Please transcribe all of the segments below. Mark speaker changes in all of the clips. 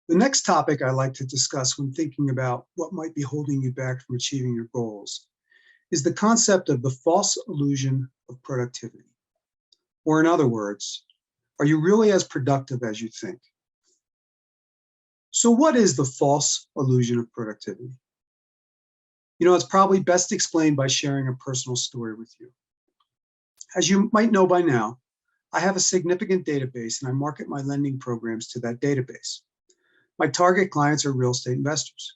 Speaker 1: The next topic I like to discuss when thinking about what might be holding you back from achieving your goals is the concept of the false illusion of productivity. Or in other words, are you really as productive as you think? So what is the false illusion of productivity? It's probably best explained by sharing a personal story with you. As you might know by now, I have a significant database and I market my lending programs to that database. My target clients are real estate investors.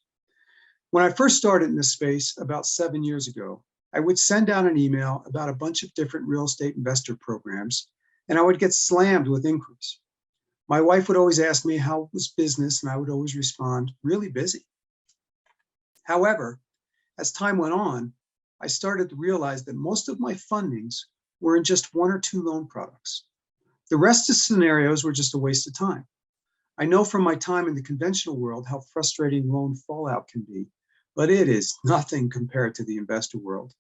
Speaker 1: When I first started in this space about 7 years ago, I would send out an email about a bunch of different real estate investor programs, and I would get slammed with inquiries. My wife would always ask me how was business, and I would always respond, really busy. However, as time went on, I started to realize that most of my fundings were in just one or two loan products. The rest of scenarios were just a waste of time. I know from my time in the conventional world how frustrating loan fallout can be, but it is nothing compared to the investor world.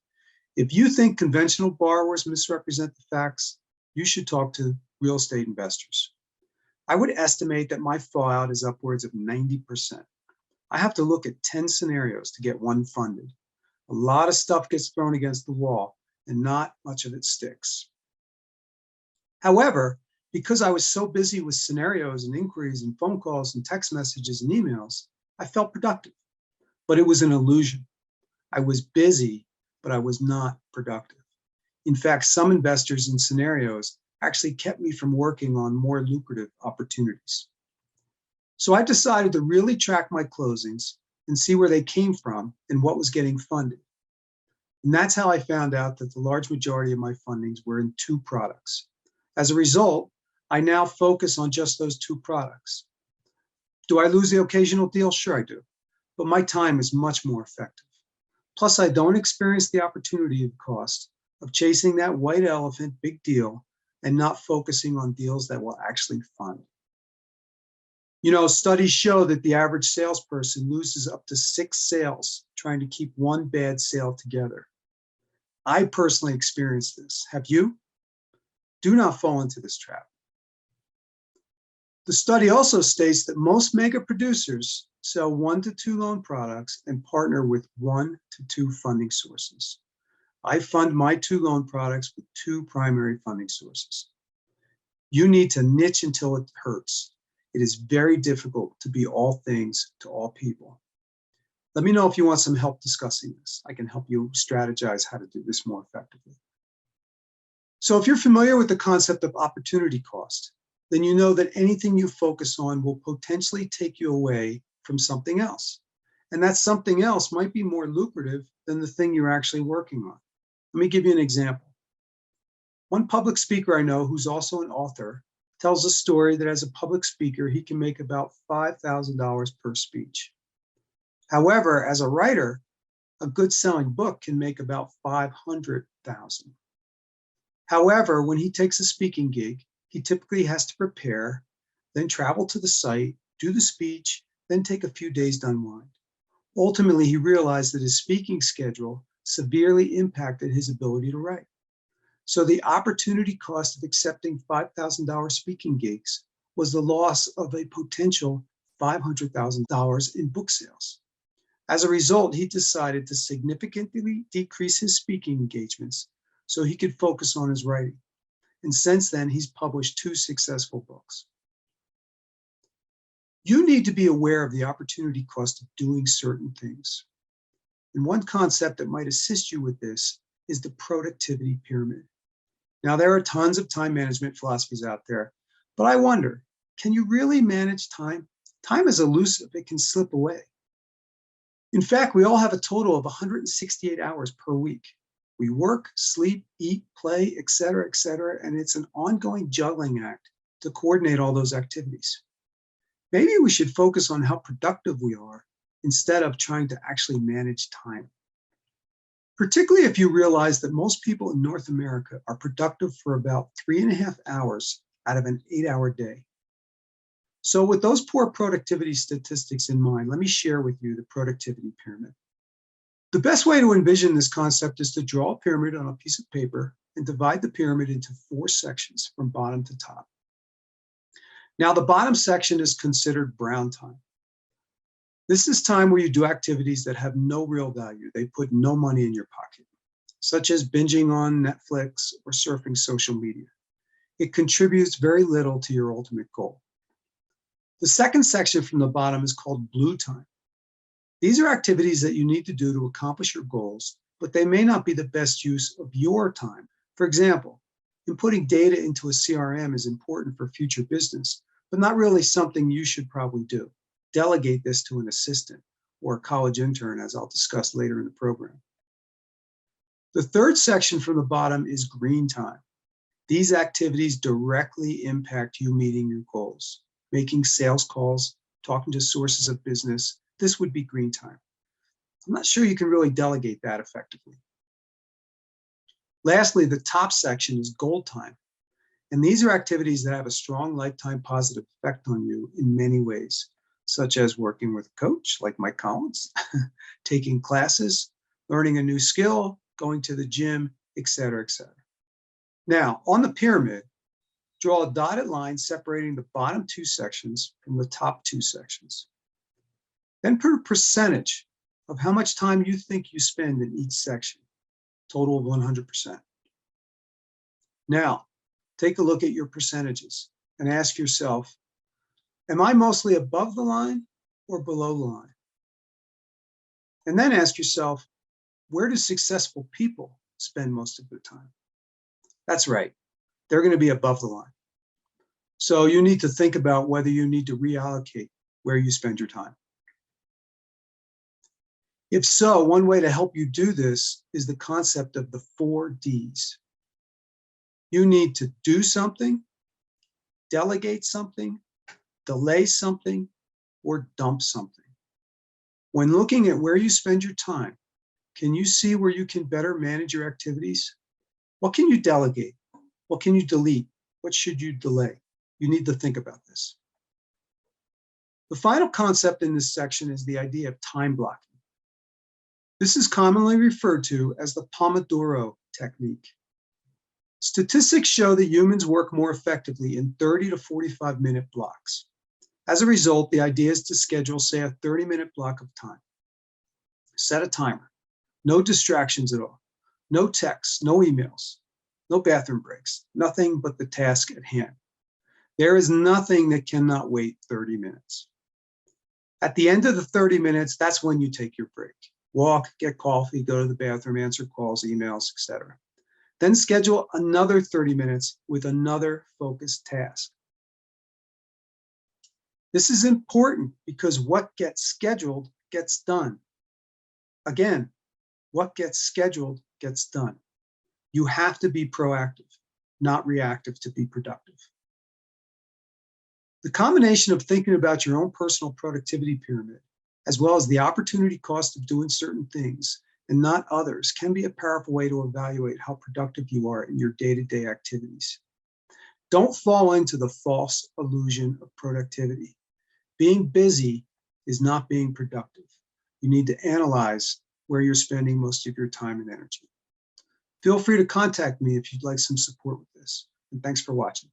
Speaker 1: If you think conventional borrowers misrepresent the facts, you should talk to real estate investors. I would estimate that my fallout is upwards of 90%. I have to look at 10 scenarios to get one funded. A lot of stuff gets thrown against the wall and not much of it sticks. However, because I was so busy with scenarios and inquiries and phone calls and text messages and emails, I felt productive, but it was an illusion. I was busy, but I was not productive. In fact, some investors and scenarios actually kept me from working on more lucrative opportunities. So I decided to really track my closings and see where they came from and what was getting funded. And that's how I found out that the large majority of my fundings were in two products. As a result, I now focus on just those two products. Do I lose the occasional deal? Sure I do, but my time is much more effective. Plus, I don't experience the opportunity cost of chasing that white elephant big deal and not focusing on deals that will actually fund. Studies show that the average salesperson loses up to 6 sales trying to keep one bad sale together. I personally experienced this. Have you? Do not fall into this trap. The study also states that most mega producers sell 1 to 2 loan products and partner with 1 to 2 funding sources. I fund my 2 loan products with 2 primary funding sources. You need to niche until it hurts. It is very difficult to be all things to all people. Let me know if you want some help discussing this. I can help you strategize how to do this more effectively. So if you're familiar with the concept of opportunity cost, then you know that anything you focus on will potentially take you away from something else. And that something else might be more lucrative than the thing you're actually working on. Let me give you an example. One public speaker I know who's also an author tells a story that as a public speaker, he can make about $5,000 per speech. However, as a writer, a good selling book can make about $500,000. However, when he takes a speaking gig, he typically has to prepare, then travel to the site, do the speech, then take a few days to unwind. Ultimately, he realized that his speaking schedule severely impacted his ability to write. So the opportunity cost of accepting $5,000 speaking gigs was the loss of a potential $500,000 in book sales. As a result, he decided to significantly decrease his speaking engagements so he could focus on his writing. And since then, he's published 2 successful books. You need to be aware of the opportunity cost of doing certain things. And one concept that might assist you with this is the productivity pyramid. Now, there are tons of time management philosophies out there, but I wonder, can you really manage time? Time is elusive, it can slip away. In fact, we all have a total of 168 hours per week. We work, sleep, eat, play, et cetera, and it's an ongoing juggling act to coordinate all those activities. Maybe we should focus on how productive we are instead of trying to actually manage time. Particularly if you realize that most people in North America are productive for about 3.5 hours out of an 8-hour day. So with those poor productivity statistics in mind, let me share with you the productivity pyramid. The best way to envision this concept is to draw a pyramid on a piece of paper and divide the pyramid into 4 sections from bottom to top. Now, the bottom section is considered brown time. This is time where you do activities that have no real value. They put no money in your pocket, such as binging on Netflix or surfing social media. It contributes very little to your ultimate goal. The second section from the bottom is called blue time. These are activities that you need to do to accomplish your goals, but they may not be the best use of your time. For example, inputting data into a CRM is important for future business, but not really something you should probably do. Delegate this to an assistant or a college intern, as I'll discuss later in the program. The third section from the bottom is green time. These activities directly impact you meeting your goals. Making sales calls, talking to sources of business, this would be green time. I'm not sure you can really delegate that effectively. Lastly, the top section is gold time. And these are activities that have a strong lifetime positive effect on you in many ways, such as working with a coach like Mike Collins, taking classes, learning a new skill, going to the gym, etc., etc. Now, on the pyramid, draw a dotted line separating the bottom two sections from the top two sections. Then put a percentage of how much time you think you spend in each section, total of 100%. Now, take a look at your percentages and ask yourself, am I mostly above the line or below the line? And then ask yourself, where do successful people spend most of their time? That's right, they're going to be above the line. So you need to think about whether you need to reallocate where you spend your time. If so, one way to help you do this is the concept of the 4 Ds. You need to do something, delegate something, delay something, or dump something. When looking at where you spend your time, can you see where you can better manage your activities? What can you delegate? What can you delete? What should you delay? You need to think about this. The final concept in this section is the idea of time blocking. This is commonly referred to as the Pomodoro technique. Statistics show that humans work more effectively in 30 to 45-minute blocks. As a result, the idea is to schedule, say, a 30-minute block of time. Set a timer. No distractions at all. No texts, no emails, no bathroom breaks, nothing but the task at hand. There is nothing that cannot wait 30 minutes. At the end of the 30 minutes, that's when you take your break. Walk, get coffee, go to the bathroom, answer calls, emails, etc. Then schedule another 30 minutes with another focused task. This is important because what gets scheduled gets done. Again, what gets scheduled gets done. You have to be proactive, not reactive, to be productive. The combination of thinking about your own personal productivity pyramid, as well as the opportunity cost of doing certain things and not others, can be a powerful way to evaluate how productive you are in your day-to-day activities. Don't fall into the false illusion of productivity. Being busy is not being productive. You need to analyze where you're spending most of your time and energy. Feel free to contact me if you'd like some support with this. And thanks for watching.